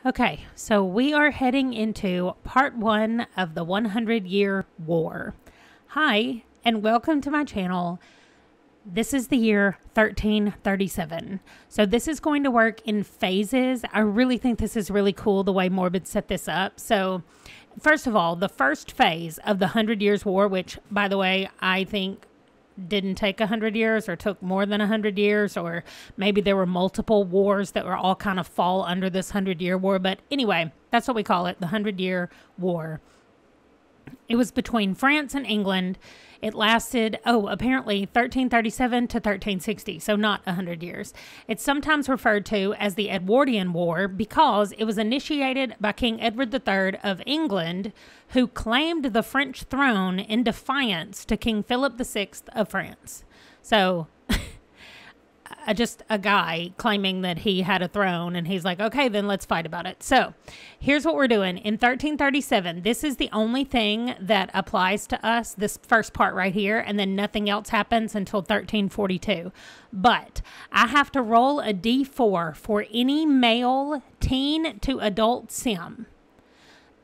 Okay, so we are heading into part 1 of the 100-Year War. Hi, and welcome to my channel. This is the year 1337. So this is going to work in phases. I really think this is really cool the way Morbid set this up. So first of all, the first phase of the 100 Years War, which, by the way, I think didn't take 100 years or took more than 100 years, or maybe there were multiple wars that were all kind of fall under this 100-year war. But anyway, that's what we call it, the 100-year war. It was between France and England. It lasted, apparently 1337 to 1360, so not 100 years. It's sometimes referred to as the Edwardian War because it was initiated by King Edward III of England, who claimed the French throne in defiance to King Philip VI of France. So just a guy claiming that he had a throne, and he's like, okay, then let's fight about it. So here's what we're doing. In 1337, this is the only thing that applies to us, this first part right here, and then nothing else happens until 1342. But I have to roll a d4 for any male teen to adult sim.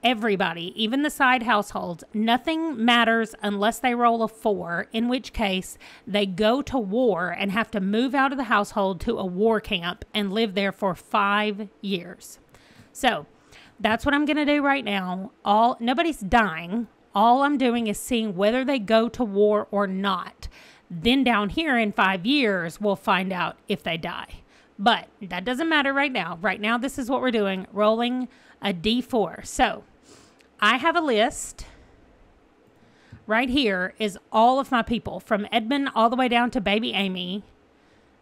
Everybody, even the side households, nothing matters unless they roll a 4, in which case they go to war and have to move out of the household to a war camp and live there for 5 years. So that's what I'm going to do right now. Nobody's dying. All I'm doing is seeing whether they go to war or not. Then down here in 5 years, we'll find out if they die. But that doesn't matter right now. Right now, this is what we're doing, rolling a d4. So I have a list. Right here is all of my people, from Edmund all the way down to baby Amy.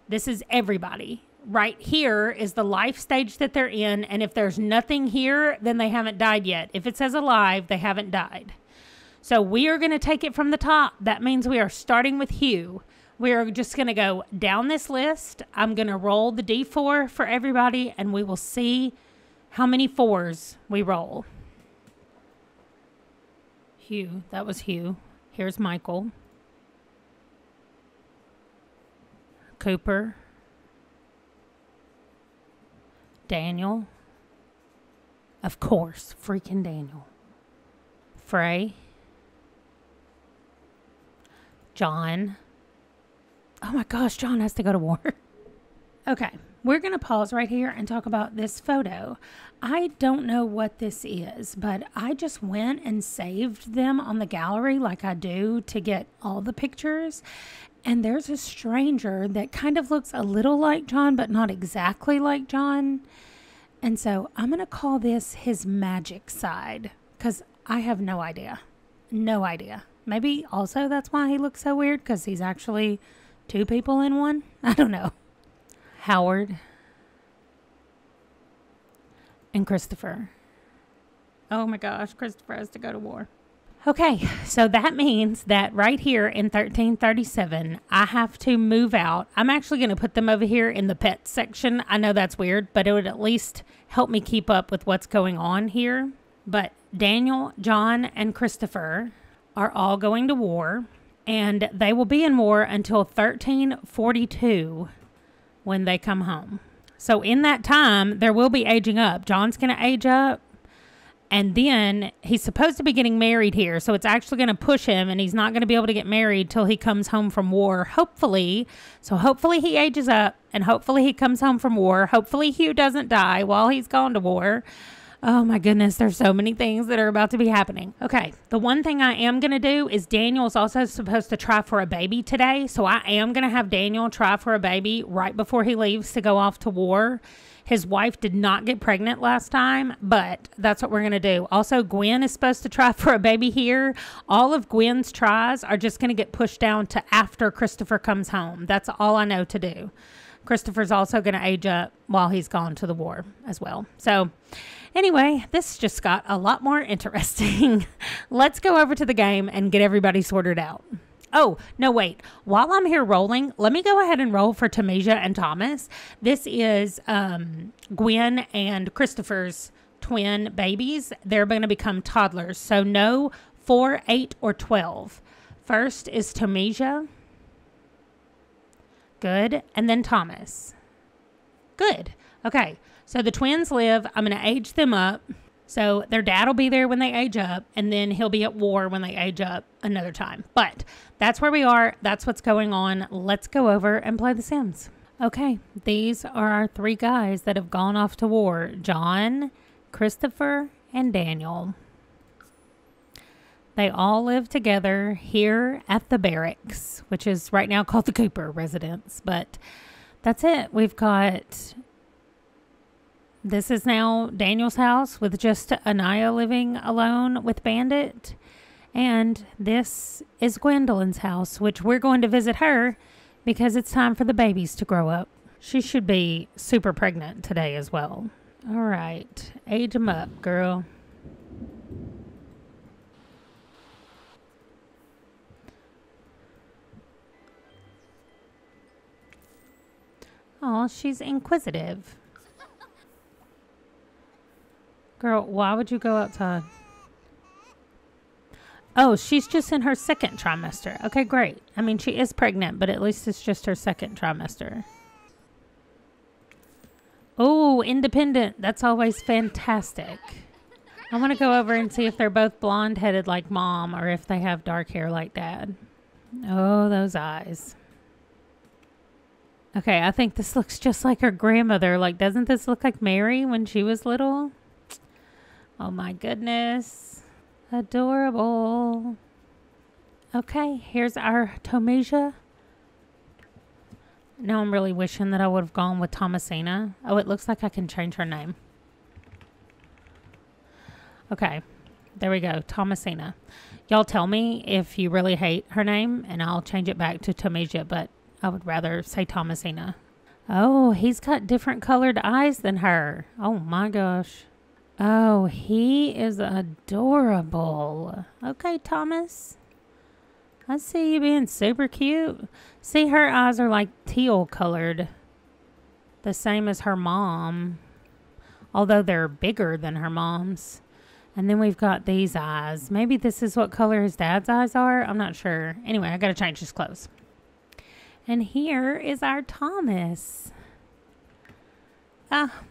This is everybody. Right here is the life stage that they're in, and if there's nothing here, then they haven't died yet. If it says alive, they haven't died. So we are going to take it from the top. That means we are starting with Hugh. We're just going to go down this list. I'm going to roll the d4 for everybody, and we will see how many 4s we roll. Hugh, that was Hugh. Here's Michael. Cooper. Daniel. Of course, freaking Daniel. Frey. John. Oh my gosh, John has to go to war. Okay, we're going to pause right here and talk about this photo. I don't know what this is, but I just went and saved them on the gallery like I do to get all the pictures. And there's a stranger that kind of looks a little like John, but not exactly like John. And so I'm going to call this his magic side because I have no idea. No idea. Maybe also that's why he looks so weird, because he's actually 2 people in one. I don't know. Howard and Christopher. Oh my gosh, Christopher has to go to war. Okay, so that means that right here in 1337, I have to move out. I'm actually going to put them over here in the pet section. I know that's weird, but it would at least help me keep up with what's going on here. But Daniel, John, and Christopher are all going to war, and they will be in war until 1342 when they come home. So in that time, there will be aging up. John's going to age up, and then he's supposed to be getting married here. So it's actually going to push him, and he's not going to be able to get married till he comes home from war, hopefully. So hopefully he ages up, and hopefully he comes home from war. Hopefully Hugh doesn't die while he's gone to war. Oh my goodness, there's so many things that are about to be happening. Okay, the one thing I am going to do is Daniel's also supposed to try for a baby today. So I am going to have Daniel try for a baby right before he leaves to go off to war. His wife did not get pregnant last time, but that's what we're going to do. Also, Gwen is supposed to try for a baby here. All of Gwen's tries are just going to get pushed down to after Christopher comes home. That's all I know to do. Christopher's also going to age up while he's gone to the war as well. So anyway, this just got a lot more interesting. Let's go over to the game and get everybody sorted out. Oh, no, wait. While I'm here rolling, let me go ahead and roll for Tamesia and Thomas. This is Gwen and Christopher's twin babies. They're going to become toddlers. So no 4, 8, or 12. First is Tamesia. Good. And then Thomas. Good. Okay. So the twins live. I'm going to age them up. So their dad will be there when they age up, and then he'll be at war when they age up another time. But that's where we are. That's what's going on. Let's go over and play The Sims. Okay, these are our 3 guys that have gone off to war. John, Christopher, and Daniel. They all live together here at the barracks, which is right now called the Cooper residence. But that's it. We've got... This is now Daniel's house with just Anaya living alone with Bandit. And this is Gwendolyn's house, which we're going to visit her because it's time for the babies to grow up. She should be super pregnant today as well. All right. Age them up, girl. Oh, she's inquisitive. Girl, why would you go outside? Oh, she's just in her 2nd trimester. Okay, great. I mean, she is pregnant, but at least it's just her 2nd trimester. Oh, independent. That's always fantastic. I want to go over and see if they're both blonde-headed like Mom or if they have dark hair like Dad. Oh, those eyes. Okay, I think this looks just like her grandmother. Like, doesn't this look like Mary when she was little? Oh my goodness. Adorable. Okay, here's our Tomesia. Now I'm really wishing that I would have gone with Thomasina. Oh, it looks like I can change her name. Okay, there we go. Thomasina. Y'all tell me if you really hate her name and I'll change it back to Tomesia, but I would rather say Thomasina. Oh, he's got different colored eyes than her. Oh my gosh. Oh, he is adorable. Okay, Thomas. I see you being super cute. See, her eyes are like teal colored. The same as her mom. Although they're bigger than her mom's. And then we've got these eyes. Maybe this is what color his dad's eyes are. I'm not sure. Anyway, I got to change his clothes. And here is our Thomas.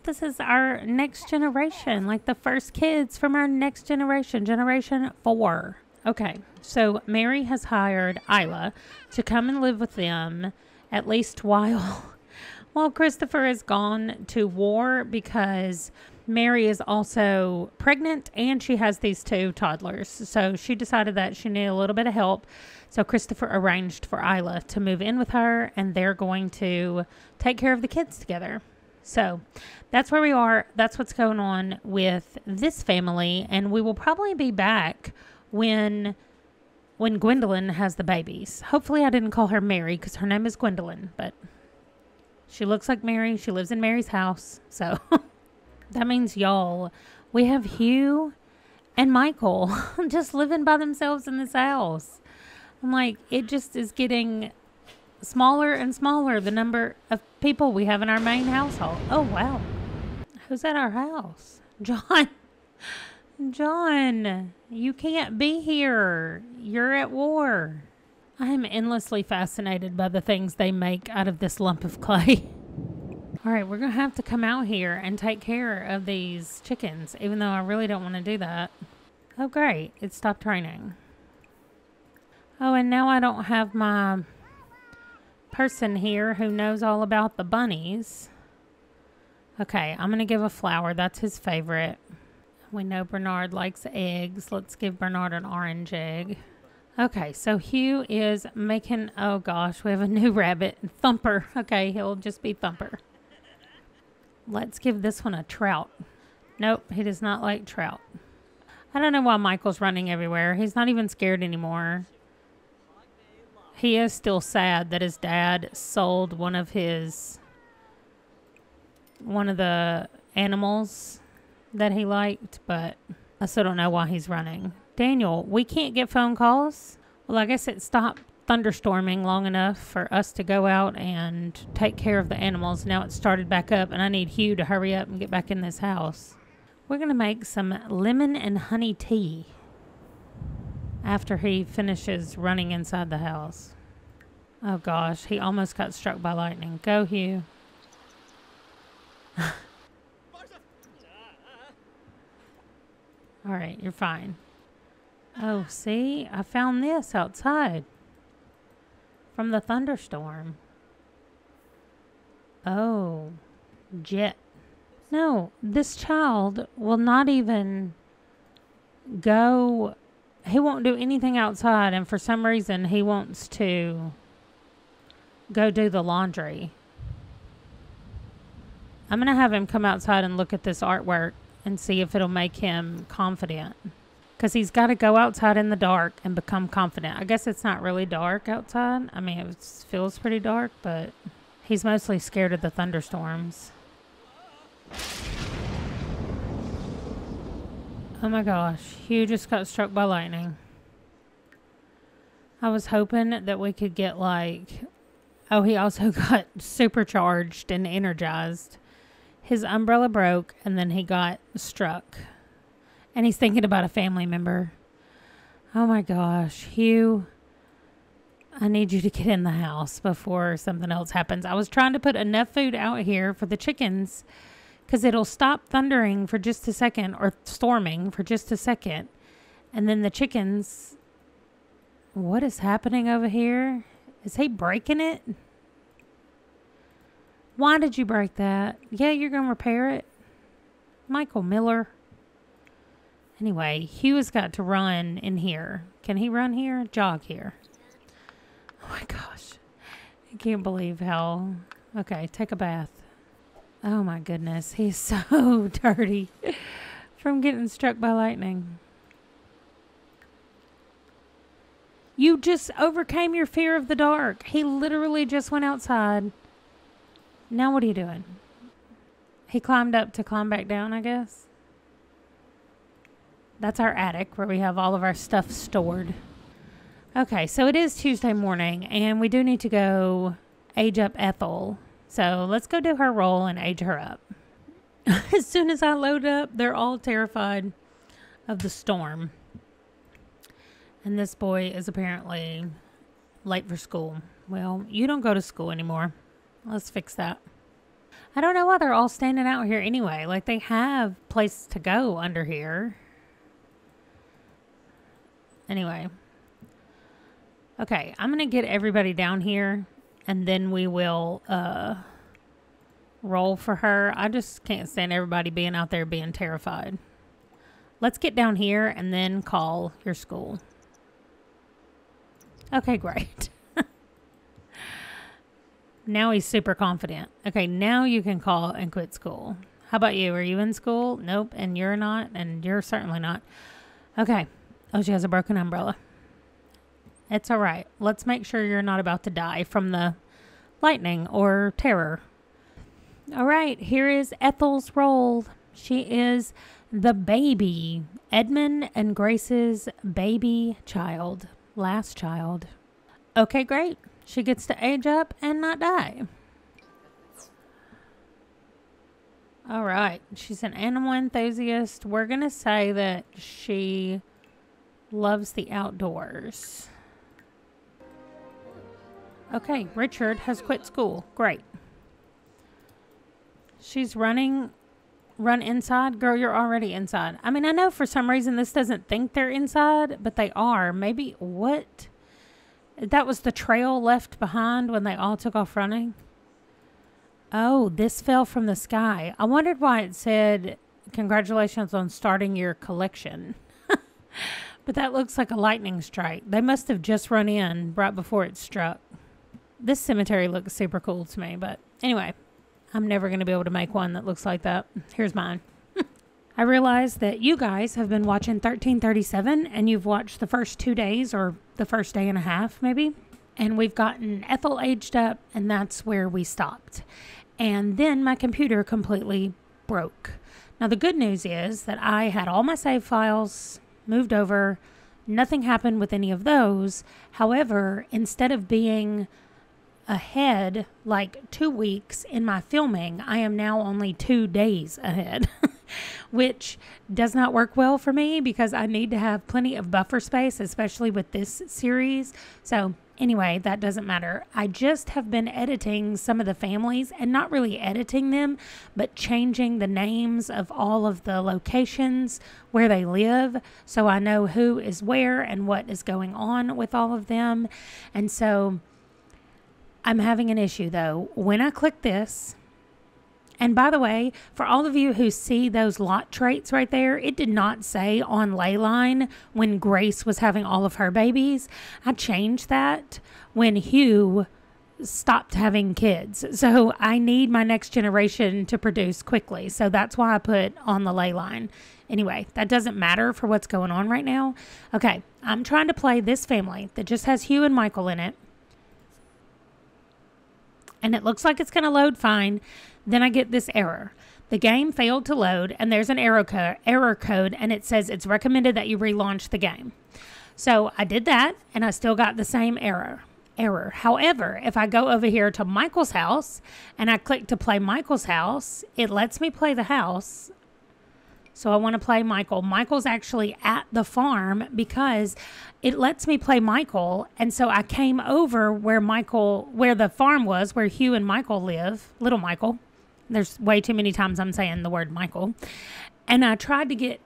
This is our next generation, like the first kids from our next generation, generation 4. Okay, so Mary has hired Isla to come and live with them at least while Christopher has gone to war because Mary is also pregnant and she has these 2 toddlers. So she decided that she needed a little bit of help. So Christopher arranged for Isla to move in with her and they're going to take care of the kids together. So that's where we are. That's what's going on with this family. And we will probably be back when Gwendolyn has the babies. Hopefully I didn't call her Mary because her name is Gwendolyn. But she looks like Mary. She lives in Mary's house. So that means, y'all, we have Hugh and Michael just living by themselves in this house. I'm like, it just is getting smaller and smaller, the number of people we have in our main household. Oh, wow. Who's at our house? John. John, you can't be here. You're at war. I am endlessly fascinated by the things they make out of this lump of clay. All right, we're going to have to come out here and take care of these chickens, even though I really don't want to do that. Oh, great. It stopped raining. Oh, and now I don't have my person here who knows all about the bunnies. Okay, I'm going to give a flower. That's his favorite. We know Bernard likes eggs. Let's give Bernard an orange egg. Okay, so Hugh is making... Oh, gosh, we have a new rabbit. Thumper. Okay, he'll just be Thumper. Let's give this one a trout. Nope, he does not like trout. I don't know why Michael's running everywhere. He's not even scared anymore. He is still sad that his dad sold one of the animals that he liked, but I still don't know why he's running. Daniel, we can't get phone calls. Well, I guess it stopped thunderstorming long enough for us to go out and take care of the animals. Now it's started back up, and I need Hugh to hurry up and get back in this house. We're going to make some lemon and honey tea after he finishes running inside the house. Oh gosh, he almost got struck by lightning. Go, Hugh. All right, you're fine. Oh, see? I found this outside from the thunderstorm. Oh, jet. No, this child will not even go. He won't do anything outside, and for some reason, he wants to go do the laundry. I'm going to have him come outside and look at this artwork and see if it'll make him confident. Because he's got to go outside in the dark and become confident. I guess it's not really dark outside. I mean, it feels pretty dark, but he's mostly scared of the thunderstorms. Oh my gosh, Hugh just got struck by lightning. I was hoping that we could get like... Oh, he also got supercharged and energized. His umbrella broke and then he got struck. And he's thinking about a family member. Oh my gosh, Hugh, I need you to get in the house before something else happens. I was trying to put enough food out here for the chickens because it'll stop thundering for just a second or storming for just a second. And then the chickens... What is happening over here? Is he breaking it? Why did you break that? Yeah, you're going to repair it? Michael Miller. Anyway, Hugh has got to run in here. Can he run here? Jog here. Oh my gosh. I can't believe how... Okay, take a bath. Oh my goodness. He's so dirty from getting struck by lightning. You just overcame your fear of the dark. He literally just went outside. Now what are you doing? He climbed up to climb back down, I guess. That's our attic where we have all of our stuff stored. Okay, so it is Tuesday morning, and we do need to go age up Ethel. So let's go do her role and age her up. As soon as I load up, they're all terrified of the storm. And this boy is apparently late for school. Well, you don't go to school anymore. Let's fix that. I don't know why they're all standing out here anyway. Like, they have places to go under here. Anyway. Okay, I'm going to get everybody down here. And then we will roll for her. I just can't stand everybody being out there being terrified. Let's get down here and then call your school. Okay, great. Now he's super confident. Okay, now you can call and quit school. How about you? Are you in school? Nope. And you're not? And you're certainly not. Okay. Oh, she has a broken umbrella. It's all right. Let's make sure you're not about to die from the lightning or terror. All right. Here is Ethel's role. She is the baby. Edmund and Grace's baby child. Last child. Okay, great. She gets to age up and not die. All right. She's an animal enthusiast. We're going to say that she loves the outdoors. Okay, Richard has quit school. Great. She's running. Run inside? Girl, you're already inside. I mean, I know for some reason this doesn't think they're inside, but they are. Maybe what? That was the trail left behind when they all took off running. Oh, this fell from the sky. I wondered why it said, congratulations on starting your collection. But that looks like a lightning strike. They must have just run in right before it struck. This cemetery looks super cool to me, but anyway, I'm never going to be able to make one that looks like that. Here's mine. I realize that you guys have been watching 1337 and you've watched the first 2 days or the first day and a half maybe. And we've gotten Ethel aged up and that's where we stopped. And then my computer completely broke. Now the good news is that I had all my save files moved over. Nothing happened with any of those. However, instead of being ahead like 2 weeks in my filming, I am now only 2 days ahead. Which does not work well for me because I need to have plenty of buffer space, especially with this series. So Anyway, that doesn't matter. I just have been editing some of the families, and not really editing them, but changing the names of all of the locations where they live, so I know who is where and what is going on with all of them. And so I'm having an issue though. When I click this, and by the way, for all of you who see those lot traits right there, it did not say on Leyline when Grace was having all of her babies. I changed that when Hugh stopped having kids. So I need my next generation to produce quickly. So that's why I put on the Leyline. Anyway, that doesn't matter for what's going on right now. Okay, I'm trying to play this family that just has Hugh and Michael in it. And it looks like it's going to load fine. Then I get this error. The game failed to load, and there's an error code, and it says it's recommended that you relaunch the game. So I did that, and I still got the same error. However, if I go over here to Michael's house, and I click to play Michael's house, it lets me play the house. So I want to play Michael. Michael's actually at the farm because it lets me play Michael. And so I came over where the farm was, where Hugh and Michael live, little Michael. There's way too many times I'm saying the word Michael. And I tried to get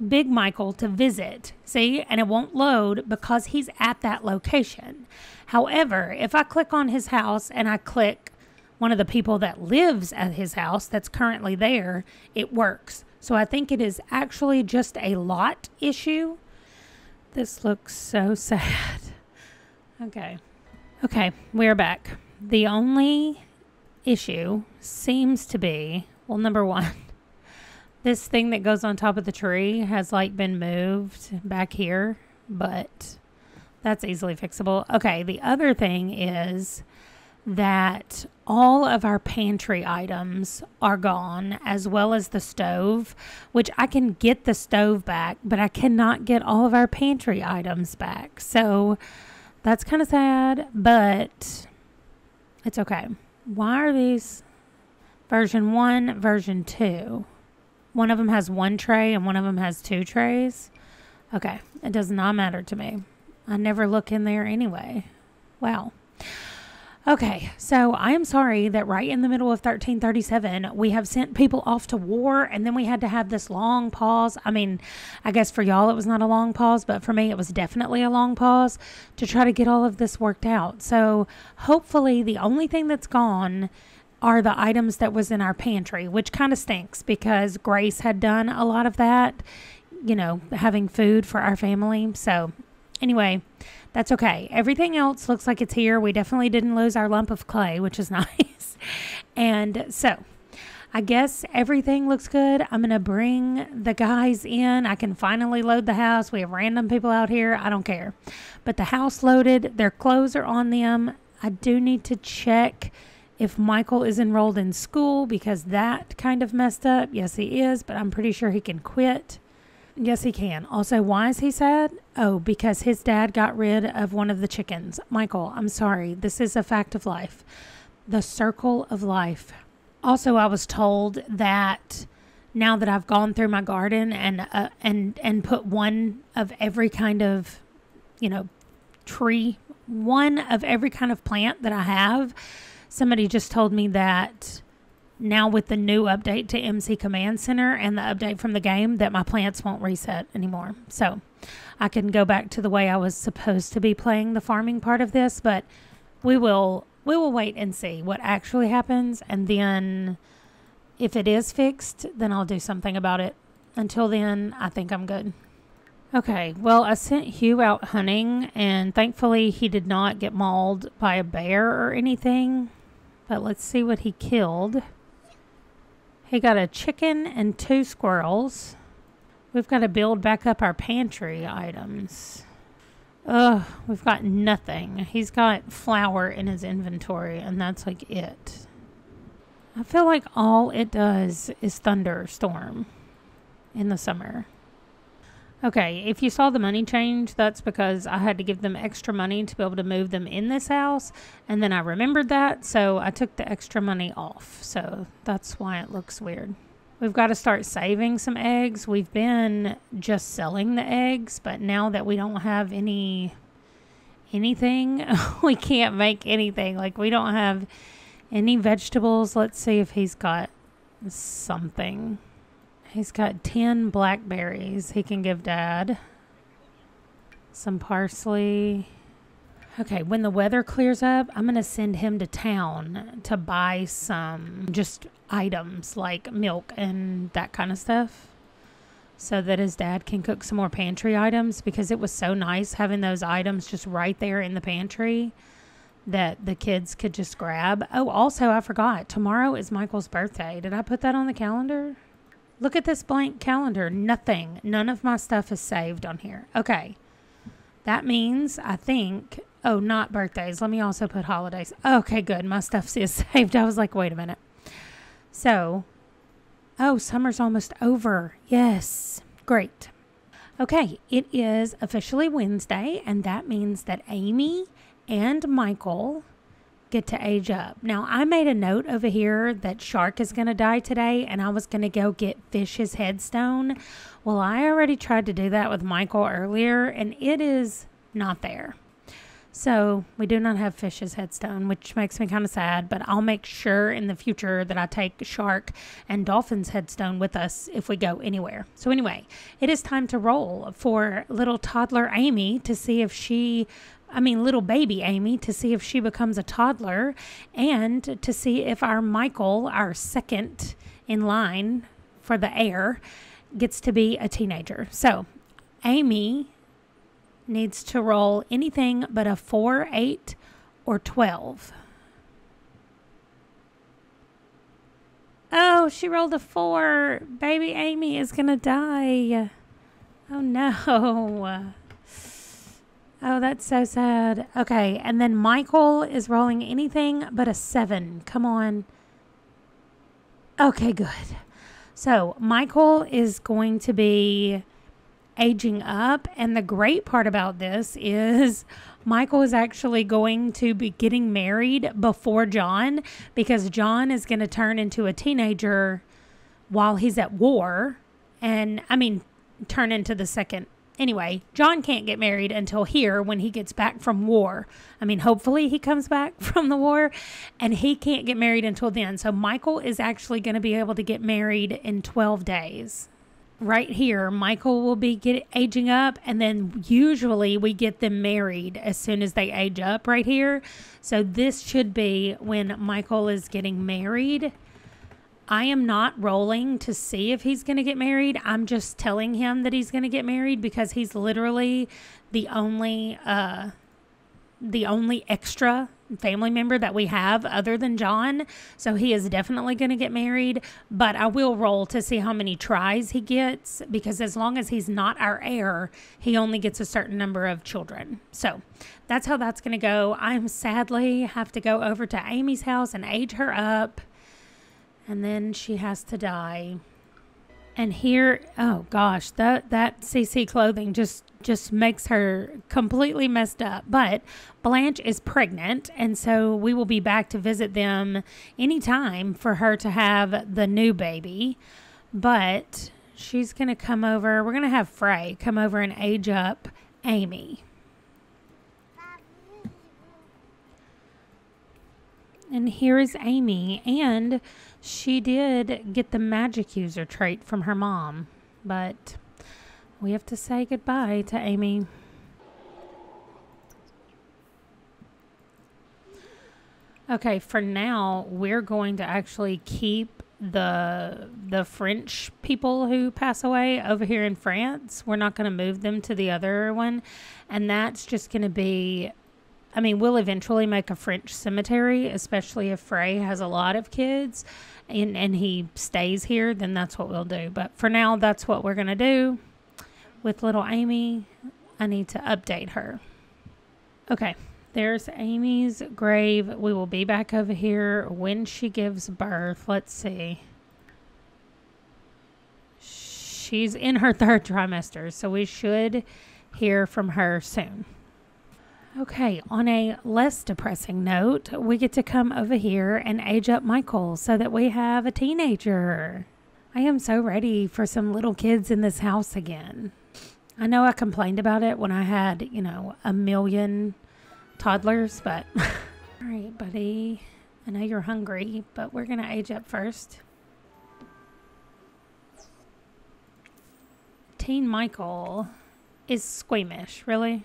big Michael to visit, see, and it won't load because he's at that location. However, if I click on his house and I click one of the people that lives at his house that's currently there, it works. So I think it is actually just a lot issue. This looks so sad. Okay, we're back. The only issue seems to be, well, number one, this thing that goes on top of the tree has like been moved back here, but that's easily fixable. Okay, the other thing is that all of our pantry items are gone, as well as the stove, which I can get the stove back, but I cannot get all of our pantry items back. So that's kind of sad, but it's okay. Why are these version 1, version 2? One of them has 1 tray and one of them has 2 trays. Okay, it does not matter to me. I never look in there anyway. Wow. Okay, so I am sorry that right in the middle of 1337, we have sent people off to war, and then we had to have this long pause. I mean, I guess for y'all it was not a long pause, but for me it was definitely a long pause to try to get all of this worked out. So hopefully the only thing that's gone are the items that was in our pantry, which kind of stinks because Grace had done a lot of that, you know, having food for our family. So anyway, that's okay. Everything else looks like it's here. We definitely didn't lose our lump of clay, which is nice. And so I guess everything looks good. I'm going to bring the guys in. I can finally load the house. We have random people out here. I don't care. But the house loaded. Their clothes are on them. I do need to check if Michael is enrolled in school because that kind of messed up. Yes, he is, but I'm pretty sure he can quit. Yes, he can. Also, why is he sad? Oh, because his dad got rid of one of the chickens. Michael, I'm sorry. This is a fact of life. The circle of life. Also, I was told that now that I've gone through my garden and put one of every kind of, tree, one of every kind of plant that I have, somebody just told me that now with the new update to MC Command Center and the update from the game that my plants won't reset anymore. So I can go back to the way I was supposed to be playing the farming part of this, but we will wait and see what actually happens. And then if it is fixed, then I'll do something about it. Until then, I think I'm good. Okay, well, I sent Hugh out hunting, and thankfully he did not get mauled by a bear or anything. But let's see what he killed. He got a chicken and 2 squirrels. We've got to build back up our pantry items. We've got nothing. He's got flour in his inventory, and that's like it. I feel like all it does is thunderstorm in the summer. Okay, if you saw the money change, that's because I had to give them extra money to be able to move them in this house. And then I remembered that, so I took the extra money off. So that's why it looks weird. We've got to start saving some eggs. We've been just selling the eggs, but now that we don't have any anything. We can't make anything. Like, we don't have any vegetables. Let's see if he's got something. He's got 10 blackberries he can give Dad. Some parsley. Okay, when the weather clears up, I'm going to send him to town to buy some just items like milk and that kind of stuff so that his dad can cook some more pantry items, because it was so nice having those items just right there in the pantry that the kids could just grab. Oh, also, I forgot. Tomorrow is Michael's birthday. Did I put that on the calendar? Look at this blank calendar. Nothing. None of my stuff is saved on here. Okay. That means, I think... Oh, not birthdays. Let me also put holidays. Okay, good. My stuff is saved. I was like, wait a minute. So, oh, summer's almost over. Yes. Great. Okay, it is officially Wednesday, and that means that Amy and Michael get to age up. Now, I made a note over here that Shark is going to die today, and I was going to go get Fish's headstone. Well, I already tried to do that with Michael earlier, and it is not there. So we do not have Fish's headstone, which makes me kind of sad, but I'll make sure in the future that I take Shark and Dolphin's headstone with us if we go anywhere. So anyway, it is time to roll for little toddler Amy to see if little baby Amy, to see if she becomes a toddler, and to see if our Michael, our second in line for the heir, gets to be a teenager. So Amy needs to roll anything but a 4, 8, or 12. Oh, she rolled a 4. Baby Amy is going to die. Oh, no. Oh, that's so sad. Okay, and then Michael is rolling anything but a 7. Come on. Okay, good. So Michael is going to be aging up, and the great part about this is Michael is actually going to be getting married before John, because John is going to turn into a teenager while he's at war, and turn into the second. Anyway, John can't get married until here when he gets back from war. Hopefully he comes back from the war, and he can't get married until then. So Michael is actually going to be able to get married in 12 days. Right here, Michael will be aging up, and then usually we get them married as soon as they age up right here. So this should be when Michael is getting married. I am not rolling to see if he's going to get married. I'm just telling him that he's going to get married because he's literally the only extra family member that we have other than John. So he is definitely going to get married, but I will roll to see how many tries he gets, because as long as he's not our heir, he only gets a certain number of children. So that's how that's going to go. I'm sadly have to go over to Amy's house and age her up, and then she has to die. And here, oh gosh, that CC clothing just makes her completely messed up. But Blanche is pregnant, and so we will be back to visit them anytime for her to have the new baby. But she's going to come over. We're going to have Frey come over and age up Amy. And here is Amy, and she did get the magic user trait from her mom, but we have to say goodbye to Amy. Okay, for now, we're going to actually keep the French people who pass away over here in France. We're not going to move them to the other one, and that's just going to be... we'll eventually make a French cemetery, especially if Frey has a lot of kids and he stays here, then that's what we'll do. But for now, that's what we're going to do with little Amy. I need to update her. Okay, there's Amy's grave. We will be back over here when she gives birth. Let's see. She's in her 3rd trimester, so we should hear from her soon. Okay, on a less depressing note, we get to come over here and age up Michael so that we have a teenager. I am so ready for some little kids in this house again. I know I complained about it when I had, a million toddlers, but all right, buddy. I know you're hungry, but we're going to age up first. Teen Michael is squeamish, really?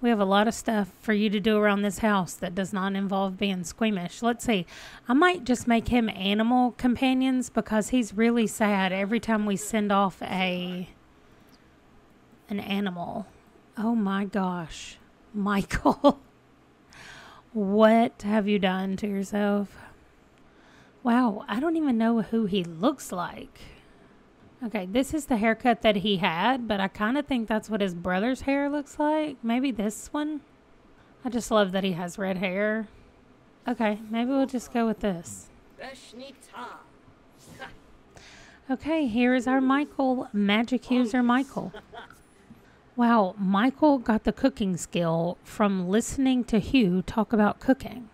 We have a lot of stuff for you to do around this house that does not involve being squeamish. Let's see. I might just make him animal companions because he's really sad every time we send off an animal. Oh my gosh. Michael. What have you done to yourself? Wow, I don't even know who he looks like. Okay, this is the haircut that he had, but I kind of think that's what his brother's hair looks like. Maybe this one? I just love that he has red hair. Okay, maybe we'll just go with this. Okay, here is our Michael, magic user Michael. Wow, Michael got the cooking skill from listening to Hugh talk about cooking.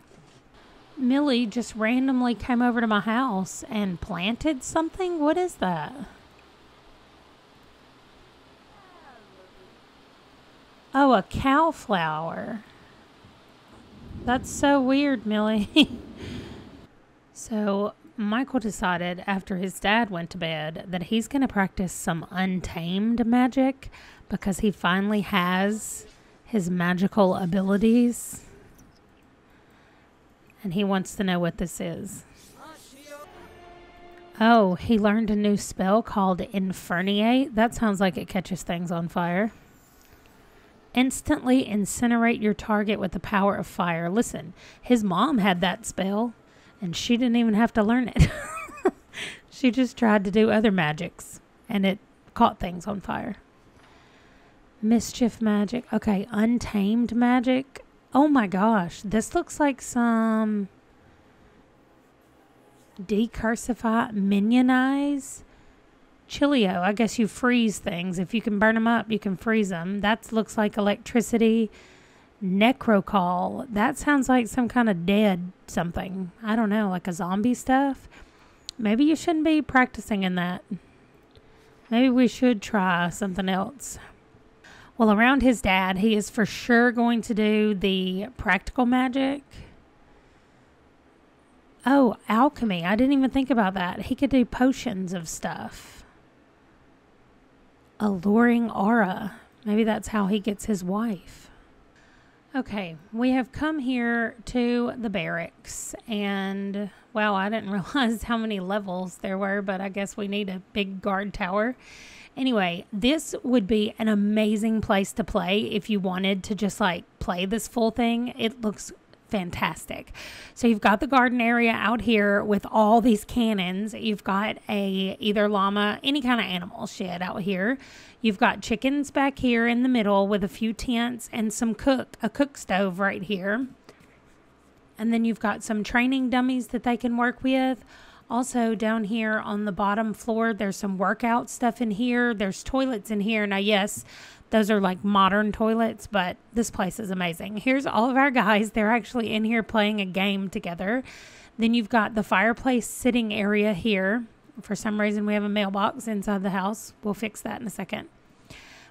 Millie just randomly came over to my house and planted something. What is that? Oh, a cow flower. That's so weird, Millie. So Michael decided after his dad went to bed that he's going to practice some untamed magic because he finally has his magical abilities. And he wants to know what this is. Oh, he learned a new spell called Inferniate. That sounds like it catches things on fire. Instantly incinerate your target with the power of fire. Listen, his mom had that spell, and she didn't even have to learn it. She just tried to do other magics, and it caught things on fire. Mischief magic. Okay, untamed magic. Oh my gosh, this looks like some decursify, minionize. Chilio, I guess you freeze things. If you can burn them up, you can freeze them. That looks like electricity. Necrocall. That sounds like some kind of dead something. I don't know, like a zombie stuff. Maybe you shouldn't be practicing in that. Maybe we should try something else. Well, around his dad, he is for sure going to do the practical magic. Oh, alchemy. I didn't even think about that. He could do potions of stuff. Alluring aura. Maybe that's how he gets his wife. Okay, we have come here to the barracks. And, wow, I didn't realize how many levels there were, but I guess we need a big guard tower. Anyway, this would be an amazing place to play if you wanted to just like play this full thing. It looks fantastic. So you've got the garden area out here with all these cannons. You've got either llama, any kind of animal shed out here. You've got chickens back here in the middle with a few tents and a cook stove right here. And then you've got some training dummies that they can work with. Also, down here on the bottom floor, there's some workout stuff in here. There's toilets in here. Now, yes, those are like modern toilets, but this place is amazing. Here's all of our guys. They're actually in here playing a game together. Then you've got the fireplace sitting area here. For some reason, we have a mailbox inside the house. We'll fix that in a second.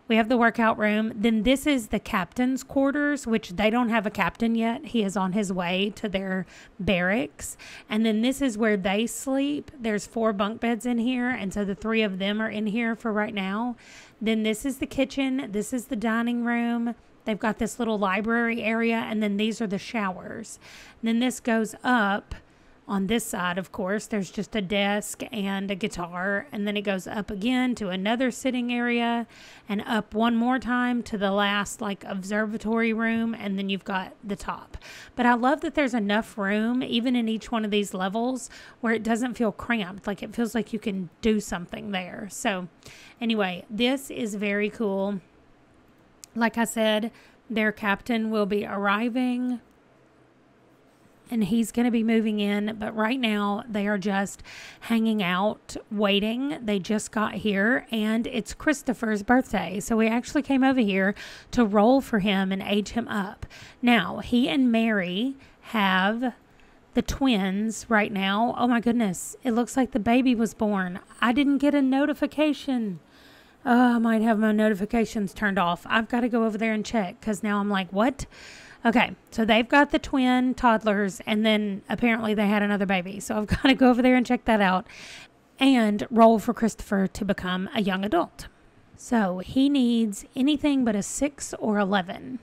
We have the workout room. Then this is the captain's quarters, which they don't have a captain yet. He is on his way to their barracks. And then this is where they sleep. There's 4 bunk beds in here. And so the 3 of them are in here for right now. Then this is the kitchen. This is the dining room. They've got this little library area. And then these are the showers. And then this goes up. On this side, of course, there's just a desk and a guitar, and then it goes up again to another sitting area and up one more time to the last like observatory room, and then you've got the top. But I love that there's enough room even in each one of these levels where it doesn't feel cramped, like it feels like you can do something there. So anyway, this is very cool. Like I said, their captain will be arriving and he's going to be moving in, but right now they are just hanging out, waiting. They just got here, and it's Christopher's birthday, so we actually came over here to roll for him and age him up. Now, he and Mary have the twins right now. Oh my goodness, it looks like the baby was born. I didn't get a notification. I might have my notifications turned off. I've got to go over there and check, because now I'm like, what? Okay, so they've got the twin toddlers, and then apparently they had another baby. So I've got to go over there and check that out and roll for Christopher to become a young adult. So he needs anything but a 6 or 11.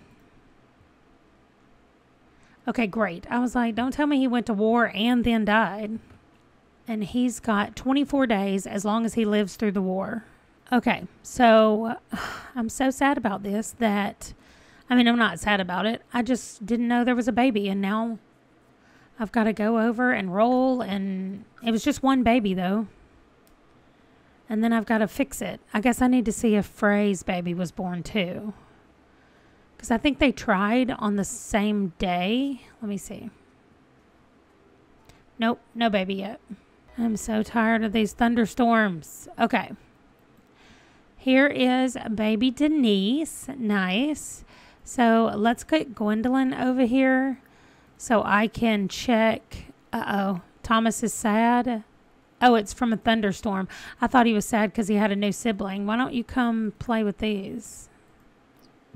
Okay, great. I was like, don't tell me he went to war and then died. And he's got 24 days as long as he lives through the war. Okay, so I'm so sad about this that, I mean, I'm not sad about it. I just didn't know there was a baby, and now I've got to go over and roll, and it was just one baby, though. And then I've got to fix it. I guess I need to see if Frey's baby was born, too. Because I think they tried on the same day. Let me see. Nope, no baby yet. I'm so tired of these thunderstorms. Okay. Here is baby Denise. Nice. So let's get Gwendolyn over here so I can check. Uh-oh. Thomas is sad. Oh, it's from a thunderstorm. I thought he was sad because he had a new sibling. Why don't you come play with these?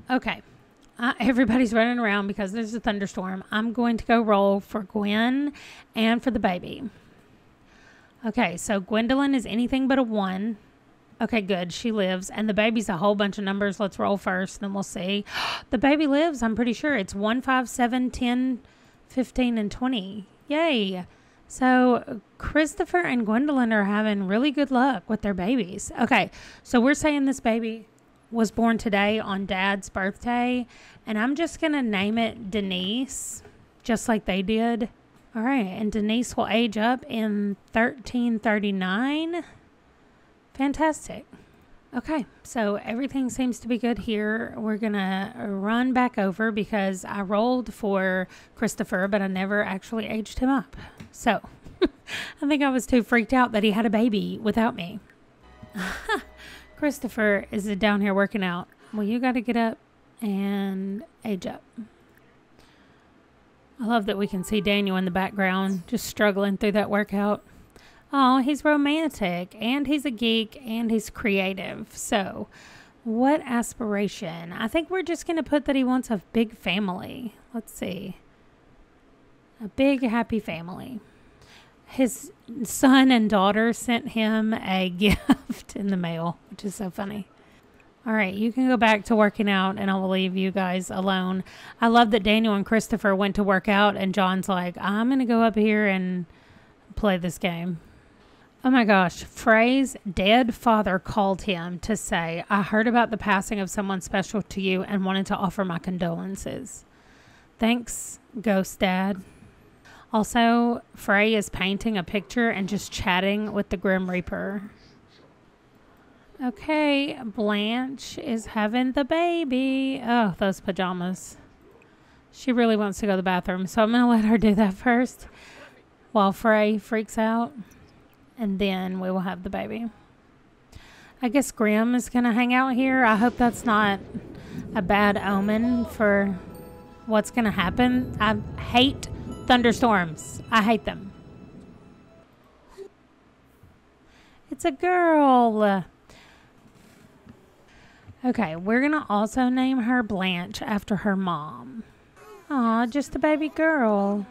Okay. Everybody's running around because there's a thunderstorm. I'm going to go roll for Gwen and for the baby. Okay, so Gwendolyn is anything but a 1. Okay, good. She lives. And the baby's a whole bunch of numbers. Let's roll first, then we'll see. The baby lives, I'm pretty sure. It's 1, 5, 7, 10, 15, and 20. Yay. So Christopher and Gwendolyn are having really good luck with their babies. Okay, so we're saying this baby was born today on Dad's birthday, and I'm just going to name it Denise, just like they did. All right, and Denise will age up in 1339. Fantastic. Okay, so everything seems to be good here. We're going to run back over because I rolled for Christopher, but I never actually aged him up. So I think I was too freaked out that he had a baby without me. Christopher is down here working out. Well, you got to get up and age up. I love that we can see Daniel in the background just struggling through that workout. Oh, he's romantic, and he's a geek, and he's creative. So, what aspiration? I think we're just going to put that he wants a big family. Let's see. A big, happy family. His son and daughter sent him a gift in the mail, which is so funny. All right, you can go back to working out, and I will leave you guys alone. I love that Daniel and Christopher went to work out, and John's like, I'm going to go up here and play this game. Oh my gosh, Frey's dead father called him to say, I heard about the passing of someone special to you and wanted to offer my condolences. Thanks, Ghost Dad. Also, Frey is painting a picture and just chatting with the Grim Reaper. Okay, Blanche is having the baby. Oh, those pajamas. She really wants to go to the bathroom, so I'm going to let her do that first while Frey freaks out, and then we will have the baby. I guess Grim is going to hang out here. I hope that's not a bad omen for what's going to happen. I hate thunderstorms. I hate them. It's a girl. Okay, we're going to also name her Blanche after her mom. Aw, just a baby girl.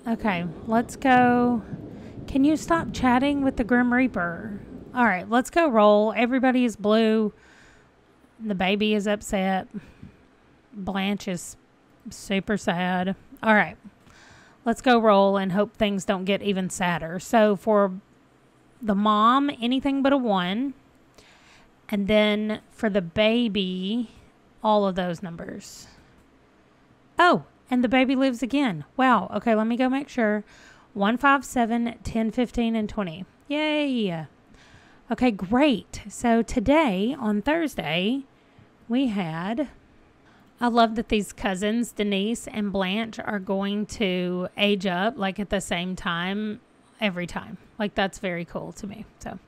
Okay, let's go. Can you stop chatting with the Grim Reaper? All right, let's go roll. Everybody is blue. The baby is upset. Blanche is super sad. All right, let's go roll and hope things don't get even sadder. So for the mom, anything but a 1. And then for the baby, all of those numbers. Oh, and the baby lives again. Wow. Okay, let me go make sure. 1, 5, 7, 10, 15, and 20. Yay. Okay, great. So today, on Thursday, we had... I love that these cousins, Denise and Blanche, are going to age up like at the same time every time. Like, that's very cool to me. So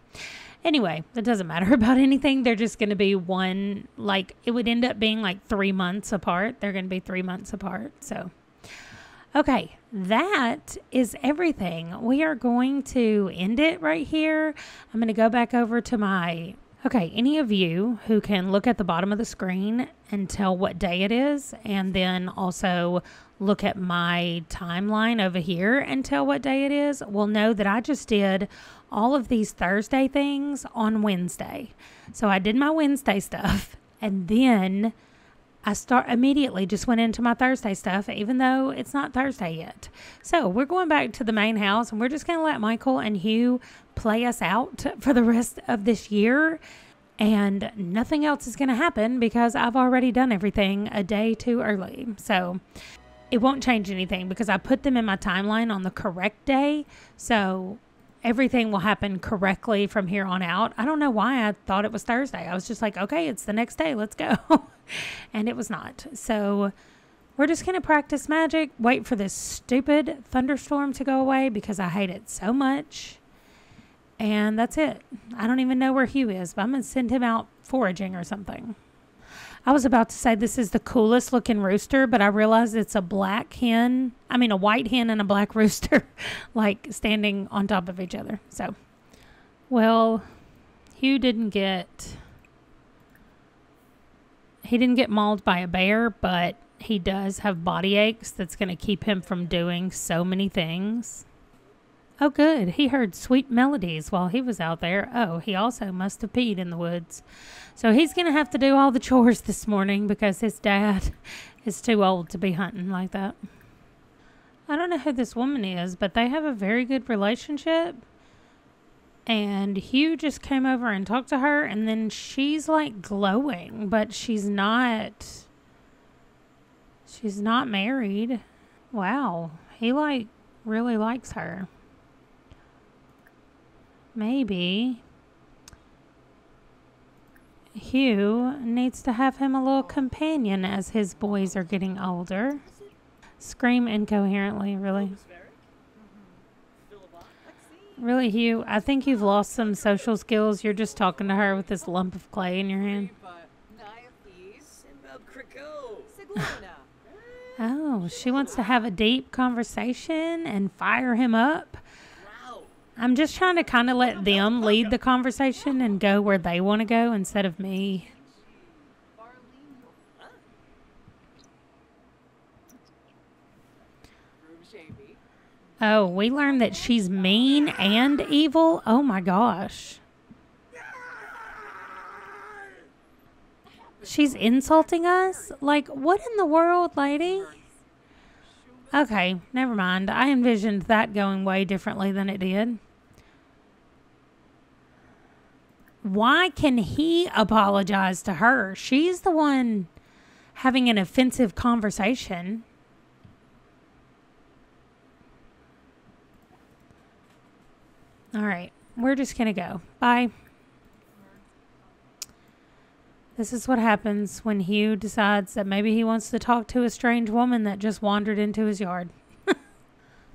anyway, it doesn't matter about anything. They're just going to be one, like it would end up being like 3 months apart. They're going to be 3 months apart. So, okay, that is everything. We are going to end it right here. I'm going to go back over to my Okay, any of you who can look at the bottom of the screen and tell what day it is, and then also look at my timeline over here and tell what day it is, will know that I just did all of these Thursday things on Wednesday. So I did my Wednesday stuff, and then I immediately just went into my Thursday stuff, even though it's not Thursday yet. So we're going back to the main house, and we're just going to let Michael and Hugh play us out for the rest of this year. And nothing else is going to happen because I've already done everything a day too early. So it won't change anything because I put them in my timeline on the correct day. So everything will happen correctly from here on out. I don't know why I thought it was Thursday. I was just like, okay, it's the next day. Let's go. And it was not. So we're just going to practice magic, wait for this stupid thunderstorm to go away because I hate it so much. And that's it. I don't even know where Hugh is, but I'm going to send him out foraging or something. I was about to say this is the coolest looking rooster, but I realized it's a white hen and a black rooster, like standing on top of each other. So, well, Hugh didn't get mauled by a bear, but he does have body aches that's going to keep him from doing so many things. Oh, good. He heard sweet melodies while he was out there. Oh, he also must have peed in the woods. So he's going to have to do all the chores this morning because his dad is too old to be hunting like that. I don't know who this woman is, but they have a very good relationship. And Hugh just came over and talked to her, and then she's like glowing, but she's not married. Wow. He really likes her. Maybe Hugh needs to have him a little companion as his boys are getting older. Scream incoherently, really. Really, Hugh, I think you've lost some social skills. You're just talking to her with this lump of clay in your hand. Oh, she wants to have a deep conversation and fire him up. I'm just trying to kind of let them lead the conversation and go where they want to go instead of me. Oh, we learned that she's mean and evil? Oh my gosh. She's insulting us? Like, what in the world, lady? Okay, never mind. I envisioned that going way differently than it did. Why can he apologize to her? She's the one having an offensive conversation. All right, we're just going to go. Bye. This is what happens when Hugh decides that maybe he wants to talk to a strange woman that just wandered into his yard.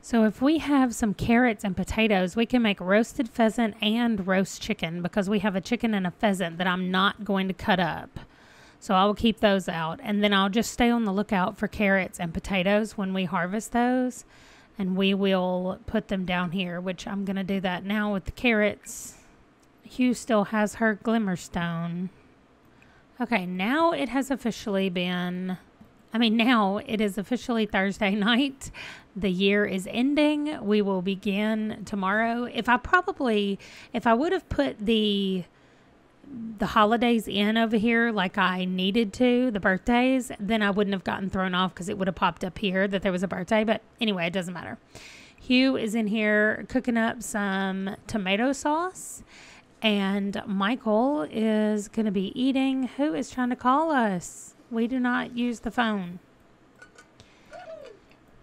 So if we have some carrots and potatoes, we can make roasted pheasant and roast chicken because we have a chicken and a pheasant that I'm not going to cut up. So I will keep those out. And then I'll just stay on the lookout for carrots and potatoes when we harvest those. And we will put them down here, which I'm going to do that now with the carrots. Hugh still has her glimmerstone. Okay, now it is officially Thursday night. The year is ending. We will begin tomorrow. If I would have put the holidays in over here like I needed to, the birthdays, then I wouldn't have gotten thrown off because it would have popped up here that there was a birthday. But anyway, it doesn't matter. Hugh is in here cooking up some tomato sauce. And Michael is going to be eating. Who is trying to call us? We do not use the phone.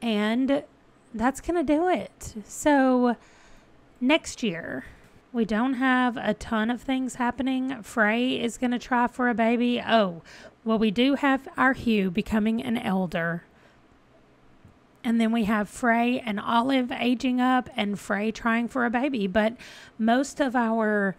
And that's going to do it. So next year, we don't have a ton of things happening. Frey is going to try for a baby. Oh, well, we do have our Hugh becoming an elder. And then we have Frey and Olive aging up and Frey trying for a baby. But most of our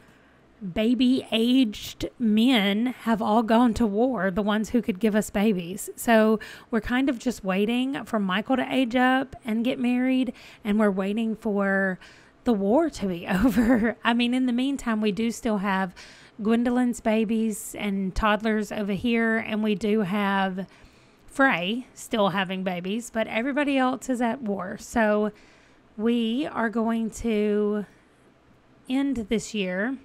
baby-aged men have all gone to war, the ones who could give us babies. So we're kind of just waiting for Michael to age up and get married. And we're waiting for the war to be over. I mean, in the meantime, we do still have Gwendolyn's babies and toddlers over here, and we do have Frey still having babies, but everybody else is at war. So we are going to end this year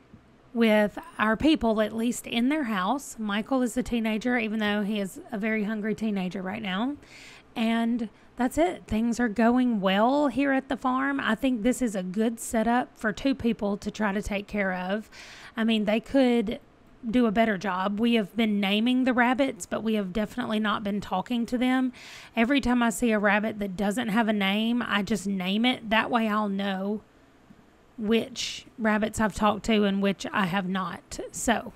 with our people at least in their house. Michael is a teenager, even though he is a very hungry teenager right now. And that's it. Things are going well here at the farm. I think this is a good setup for two people to try to take care of. I mean, they could do a better job. We have been naming the rabbits, but we have definitely not been talking to them. Every time I see a rabbit that doesn't have a name, I just name it. That way I'll know which rabbits I've talked to and which I have not. So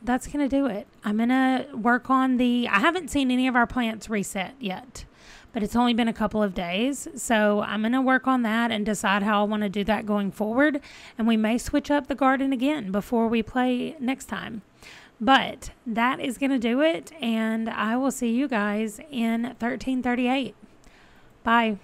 that's going to do it. I'm going to work on I haven't seen any of our plants reset yet, but it's only been a couple of days. So I'm going to work on that and decide how I want to do that going forward. And we may switch up the garden again before we play next time. But that is going to do it. And I will see you guys in 1338. Bye.